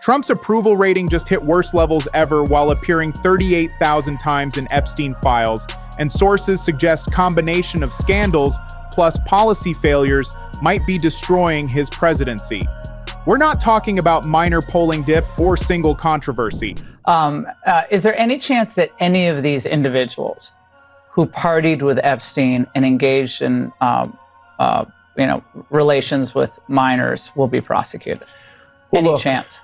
Trump's approval rating just hit worst levels ever while appearing 38,000 times in Epstein files, and sources suggest combination of scandals plus policy failures might be destroying his presidency. We're not talking about minor polling dip or single controversy. Is there any chance that any of these individuals who partied with Epstein and engaged in relations with minors will be prosecuted? Any chance?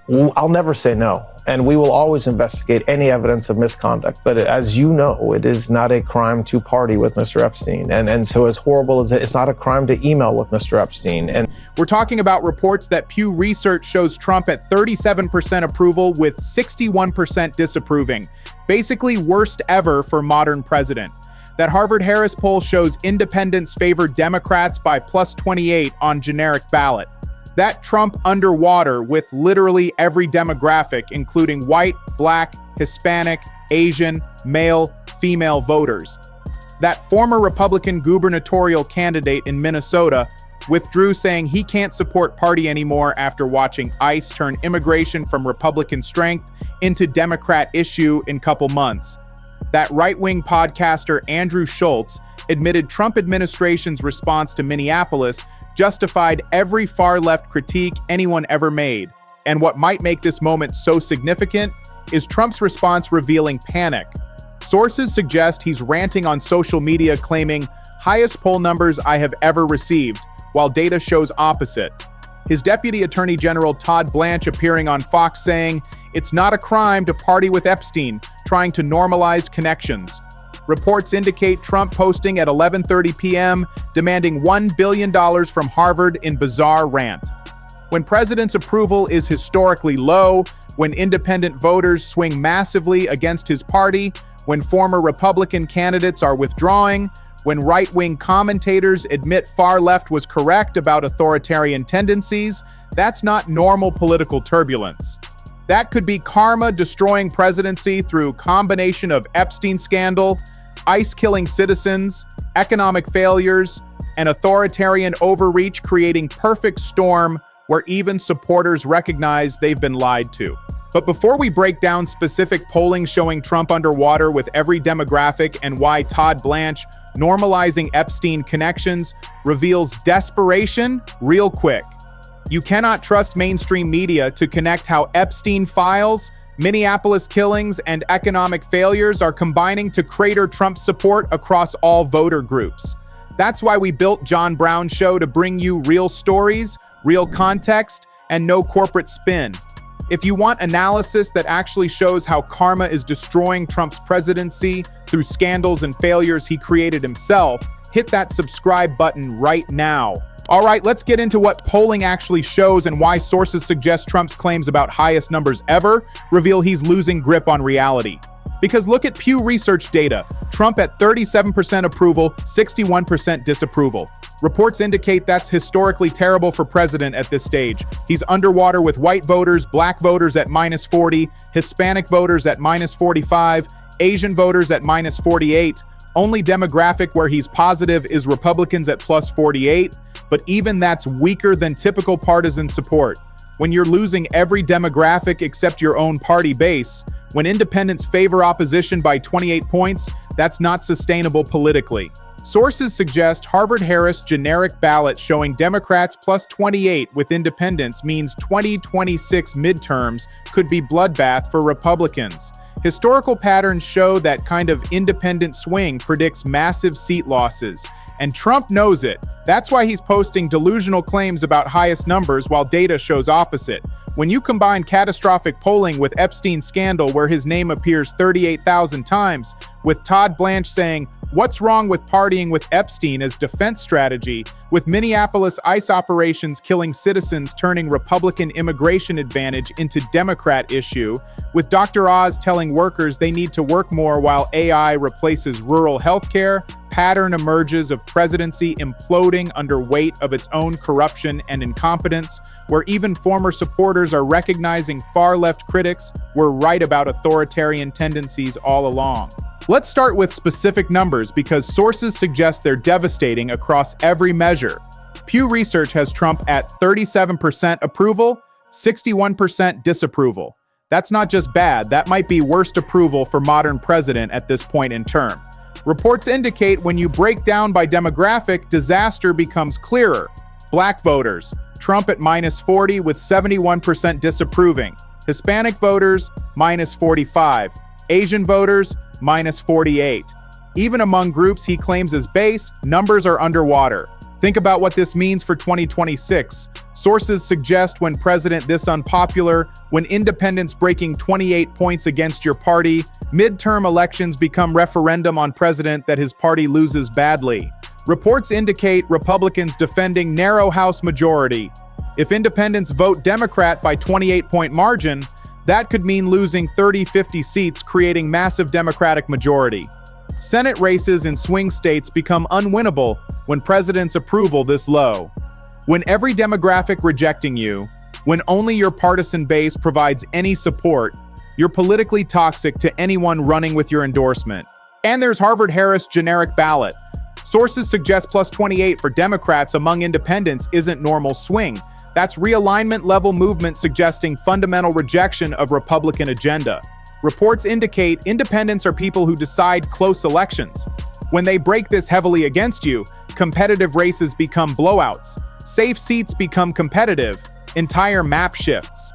I'll never say no, and we will always investigate any evidence of misconduct. But as you know, it is not a crime to party with Mr. Epstein. And so as horrible as it's not a crime to email with Mr. Epstein. And we're talking about reports that Pew Research shows Trump at 37% approval with 61% disapproving. Basically worst ever for modern president. That Harvard-Harris poll shows independents favor Democrats by +28 on generic ballot. That Trump underwater with literally every demographic, including white, black, Hispanic, Asian, male, female voters. That former Republican gubernatorial candidate in Minnesota withdrew saying he can't support party anymore after watching ICE turn immigration from Republican strength into Democrat issue in couple months. That right-wing podcaster Andrew Schultz admitted Trump administration's response to Minneapolis justified every far-left critique anyone ever made. And what might make this moment so significant is Trump's response revealing panic. Sources suggest he's ranting on social media claiming, "highest poll numbers I have ever received," while data shows opposite. His Deputy Attorney General Todd Blanche appearing on Fox saying, "It's not a crime to party with Epstein, trying to normalize connections." Reports indicate Trump posting at 11:30 p.m., demanding $1 billion from Harvard in bizarre rant. When president's approval is historically low, when independent voters swing massively against his party, when former Republican candidates are withdrawing, when right-wing commentators admit far left was correct about authoritarian tendencies, that's not normal political turbulence. That could be karma destroying presidency through combination of Epstein scandal, ICE killing citizens, economic failures, and authoritarian overreach creating perfect storm where even supporters recognize they've been lied to. But before we break down specific polling showing Trump underwater with every demographic and why Todd Blanche normalizing Epstein connections reveals desperation real quick. You cannot trust mainstream media to connect how Epstein files, Minneapolis killings, and economic failures are combining to crater Trump's support across all voter groups. That's why we built John Brown's show to bring you real stories, real context, and no corporate spin. If you want analysis that actually shows how karma is destroying Trump's presidency through scandals and failures he created himself, hit that subscribe button right now. All right, let's get into what polling actually shows and why sources suggest Trump's claims about highest numbers ever reveal he's losing grip on reality. Because look at Pew Research data. Trump at 37% approval, 61% disapproval. Reports indicate that's historically terrible for president at this stage. He's underwater with white voters, black voters at -40, Hispanic voters at -45, Asian voters at -48. Only demographic where he's positive is Republicans at +48. But even that's weaker than typical partisan support. When you're losing every demographic except your own party base, when independents favor opposition by 28 points, that's not sustainable politically. Sources suggest Harvard-Harris generic ballot showing Democrats +28 with independents means 2026 midterms could be bloodbath for Republicans. Historical patterns show that kind of independent swing predicts massive seat losses. And Trump knows it. That's why he's posting delusional claims about highest numbers while data shows opposite. When you combine catastrophic polling with Epstein scandal where his name appears 38,000 times, with Todd Blanche saying, "What's wrong with partying with Epstein" as defense strategy, with Minneapolis ICE operations killing citizens turning Republican immigration advantage into Democrat issue, with Dr. Oz telling workers they need to work more while AI replaces rural healthcare, pattern emerges of presidency imploding under weight of its own corruption and incompetence, where even former supporters are recognizing far-left critics were right about authoritarian tendencies all along. Let's start with specific numbers because sources suggest they're devastating across every measure. Pew Research has Trump at 37% approval, 61% disapproval. That's not just bad, that might be worst approval for modern president at this point in term. Reports indicate when you break down by demographic, disaster becomes clearer. Black voters, Trump at -40 with 71% disapproving. Hispanic voters, -45. Asian voters, -48. Even among groups he claims as base, numbers are underwater. Think about what this means for 2026. Sources suggest when president this unpopular, when independents breaking 28 points against your party, midterm elections become referendum on president that his party loses badly. Reports indicate Republicans defending narrow House majority. If independents vote Democrat by 28-point margin, that could mean losing 30-50 seats, creating massive Democratic majority. Senate races in swing states become unwinnable when president's approval this low. When every demographic rejecting you, when only your partisan base provides any support, you're politically toxic to anyone running with your endorsement. And there's Harvard-Harris generic ballot. Sources suggest +28 for Democrats among independents isn't normal swing. That's realignment-level movement suggesting fundamental rejection of Republican agenda. Reports indicate independents are people who decide close elections. When they break this heavily against you, competitive races become blowouts. Safe seats become competitive. Entire map shifts.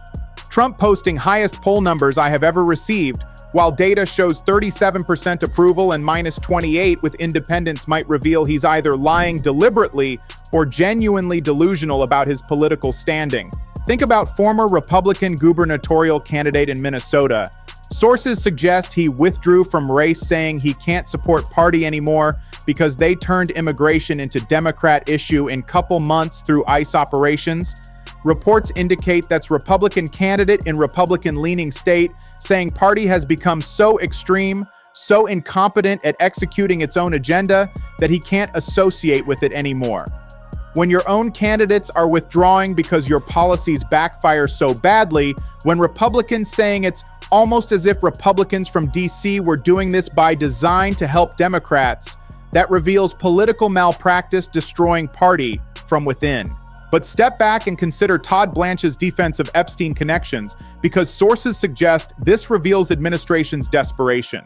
Trump posting highest poll numbers I have ever received, while data shows 37% approval and -28 with independents might reveal he's either lying deliberately or genuinely delusional about his political standing. Think about former Republican gubernatorial candidate in Minnesota. Sources suggest he withdrew from race, saying he can't support party anymore because they turned immigration into Democrat issue in couple months through ICE operations. Reports indicate that's Republican candidate in Republican-leaning state, saying party has become so extreme, so incompetent at executing its own agenda that he can't associate with it anymore. When your own candidates are withdrawing because your policies backfire so badly, when Republicans saying it's almost as if Republicans from DC were doing this by design to help Democrats, that reveals political malpractice destroying party from within. But step back and consider Todd Blanche's defense of Epstein connections, because sources suggest this reveals administration's desperation.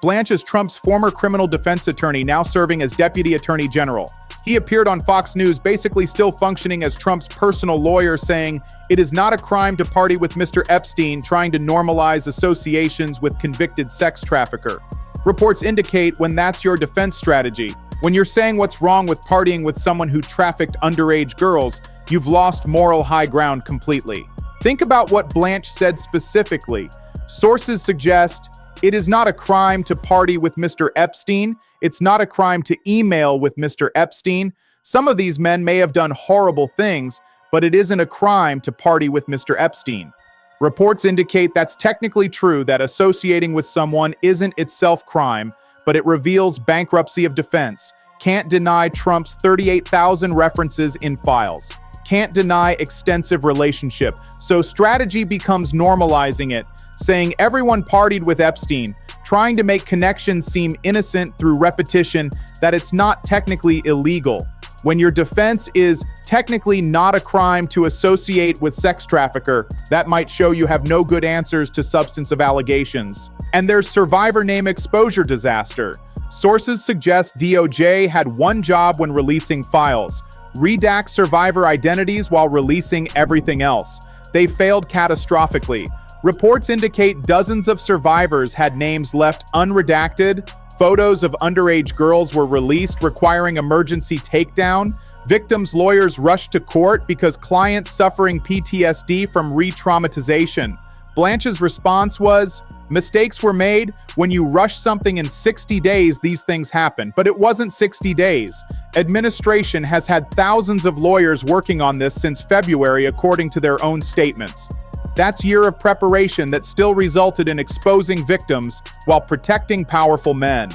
Blanche is Trump's former criminal defense attorney, now serving as Deputy Attorney General. He appeared on Fox News, basically still functioning as Trump's personal lawyer, saying, "It is not a crime to party with Mr. Epstein," trying to normalize associations with convicted sex trafficker. Reports indicate when that's your defense strategy, when you're saying what's wrong with partying with someone who trafficked underage girls, you've lost moral high ground completely. Think about what Blanche said specifically. Sources suggest it is not a crime to party with Mr. Epstein. It's not a crime to email with Mr. Epstein. Some of these men may have done horrible things, but it isn't a crime to party with Mr. Epstein. Reports indicate that's technically true, that associating with someone isn't itself crime, but it reveals bankruptcy of defense. Can't deny Trump's 38,000 references in files. Can't deny extensive relationship. So strategy becomes normalizing it, saying everyone partied with Epstein, trying to make connections seem innocent through repetition, that it's not technically illegal. When your defense is technically not a crime to associate with sex trafficker, that might show you have no good answers to substantive allegations. And there's survivor name exposure disaster. Sources suggest DOJ had one job when releasing files: redact survivor identities while releasing everything else. They failed catastrophically. Reports indicate dozens of survivors had names left unredacted. Photos of underage girls were released, requiring emergency takedown. Victims' lawyers rushed to court because clients suffering PTSD from re-traumatization. Blanche's response was, "Mistakes were made. When you rush something in 60 days, these things happen." But it wasn't 60 days. Administration has had thousands of lawyers working on this since February, according to their own statements. That's a year of preparation that still resulted in exposing victims while protecting powerful men.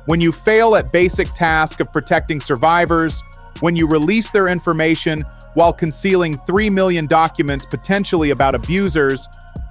When you fail at basic task of protecting survivors, when you release their information while concealing 3 million documents potentially about abusers,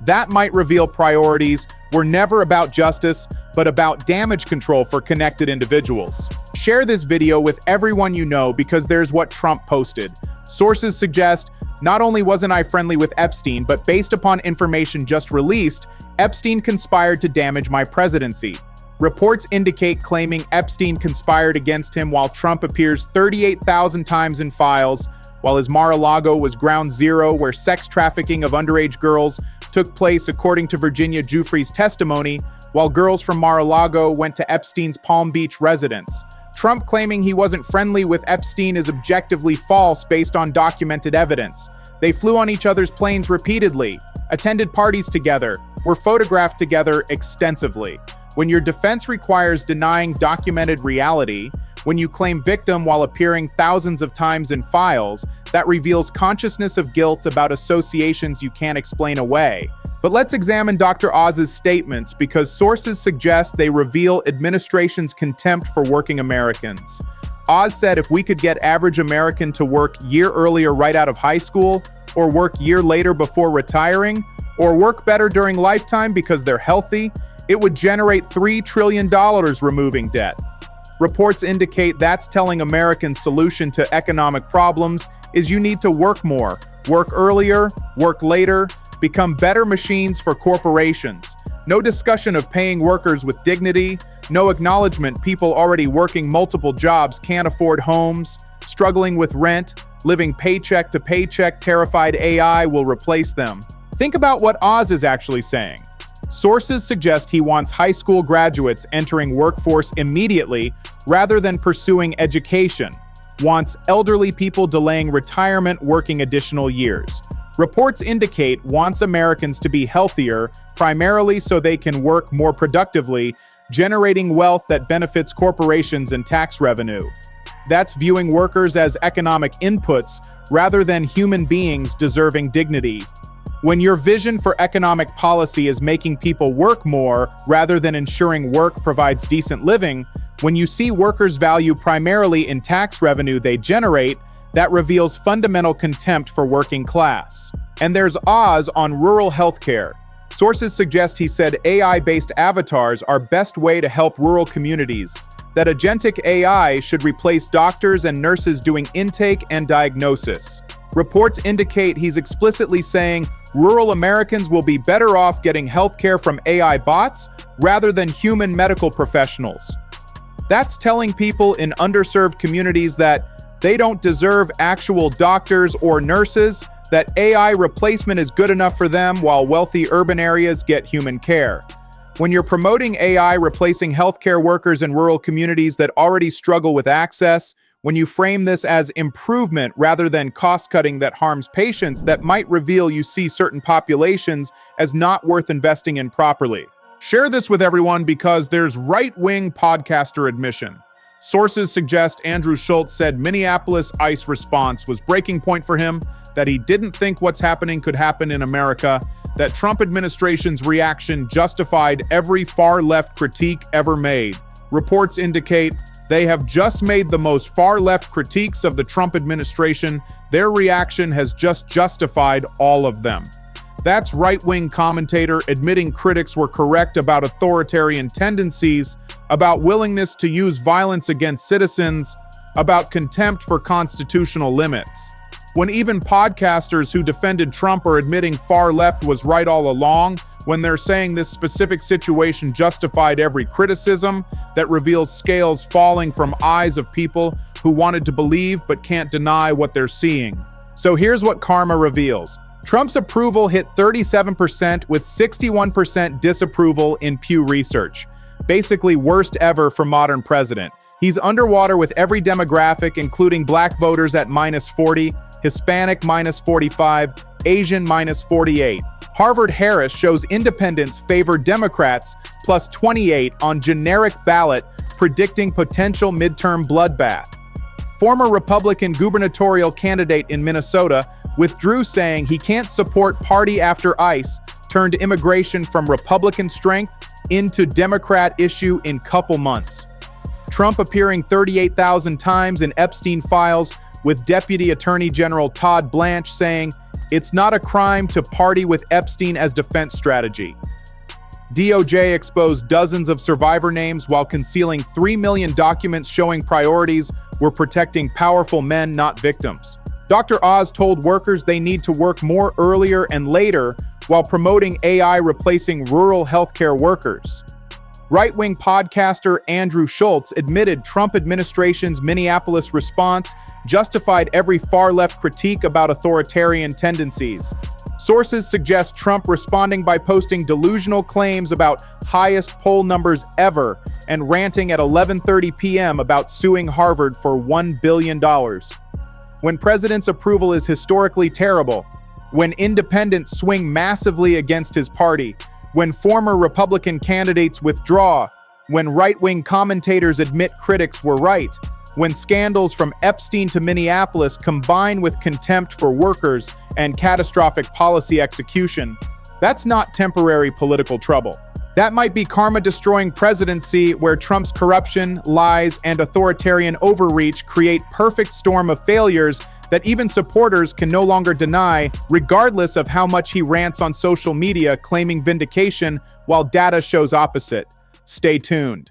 that might reveal priorities were never about justice, but about damage control for connected individuals. Share this video with everyone you know, because there's what Trump posted. Sources suggest Not only wasn't I friendly with Epstein, but based upon information just released, Epstein conspired to damage my presidency. Reports indicate claiming Epstein conspired against him while Trump appears 38,000 times in files, while his Mar-a-Lago was ground zero where sex trafficking of underage girls took place according to Virginia Giuffre's testimony, while girls from Mar-a-Lago went to Epstein's Palm Beach residence. Trump claiming he wasn't friendly with Epstein is objectively false based on documented evidence. They flew on each other's planes repeatedly, attended parties together, were photographed together extensively. When your defense requires denying documented reality, when you claim victim while appearing thousands of times in files, that reveals consciousness of guilt about associations you can't explain away. But let's examine Dr. Oz's statements because sources suggest they reveal administration's contempt for working Americans. Oz said if we could get average American to work year earlier right out of high school, or work year later before retiring, or work better during lifetime because they're healthy, it would generate $3 trillion removing debt. Reports indicate that's telling Americans' solution to economic problems is you need to work more, work earlier, work later, become better machines for corporations. No discussion of paying workers with dignity, no acknowledgement people already working multiple jobs can't afford homes, struggling with rent, living paycheck to paycheck, terrified AI will replace them. Think about what Oz is actually saying. Sources suggest he wants high school graduates entering workforce immediately rather than pursuing education, wants elderly people delaying retirement working additional years. Reports indicate wants Americans to be healthier, primarily so they can work more productively, generating wealth that benefits corporations and tax revenue. That's viewing workers as economic inputs rather than human beings deserving dignity. When your vision for economic policy is making people work more rather than ensuring work provides decent living, when you see workers' value primarily in tax revenue they generate, that reveals fundamental contempt for working class. And there's Oz on rural healthcare. Sources suggest he said AI-based avatars are best way to help rural communities, that agentic AI should replace doctors and nurses doing intake and diagnosis. Reports indicate he's explicitly saying rural Americans will be better off getting healthcare from AI bots rather than human medical professionals. That's telling people in underserved communities that they don't deserve actual doctors or nurses, that AI replacement is good enough for them while wealthy urban areas get human care. When you're promoting AI replacing healthcare workers in rural communities that already struggle with access, when you frame this as improvement rather than cost-cutting that harms patients, that might reveal you see certain populations as not worth investing in properly. Share this with everyone because there's right-wing podcaster admission. Sources suggest Andrew Schultz said Minneapolis ICE response was breaking point for him, that he didn't think what's happening could happen in America, that Trump administration's reaction justified every far-left critique ever made. Reports indicate they have just made the most far-left critiques of the Trump administration. Their reaction has just justified all of them. That's right-wing commentator admitting critics were correct about authoritarian tendencies, about willingness to use violence against citizens, about contempt for constitutional limits. When even podcasters who defended Trump are admitting far left was right all along, when they're saying this specific situation justified every criticism, that reveals scales falling from eyes of people who wanted to believe but can't deny what they're seeing. So here's what karma reveals. Trump's approval hit 37% with 61% disapproval in Pew Research. Basically worst ever for modern president. He's underwater with every demographic, including black voters at -40, Hispanic -45, Asian -48. Harvard-Harris shows independents favor Democrats +28 on generic ballot, predicting potential midterm bloodbath. Former Republican gubernatorial candidate in Minnesota withdrew saying he can't support party after ICE turned immigration from Republican strength into Democrat issue in couple months. Trump appearing 38,000 times in Epstein files, with Deputy Attorney General Todd Blanche saying, "It's not a crime to party with Epstein as defense strategy." DOJ exposed dozens of survivor names while concealing 3 million documents showing priorities were protecting powerful men, not victims. Dr. Oz told workers they need to work more earlier and later while promoting AI replacing rural healthcare workers. Right-wing podcaster Andrew Schultz admitted Trump administration's Minneapolis response justified every far-left critique about authoritarian tendencies. Sources suggest Trump responding by posting delusional claims about highest poll numbers ever and ranting at 11:30 p.m. about suing Harvard for $1 billion. When president's approval is historically terrible, when independents swing massively against his party, when former Republican candidates withdraw, when right-wing commentators admit critics were right, when scandals from Epstein to Minneapolis combine with contempt for workers and catastrophic policy execution, that's not temporary political trouble. That might be karma-destroying presidency where Trump's corruption, lies, and authoritarian overreach create perfect storm of failures that even supporters can no longer deny, regardless of how much he rants on social media claiming vindication while data shows opposite. Stay tuned.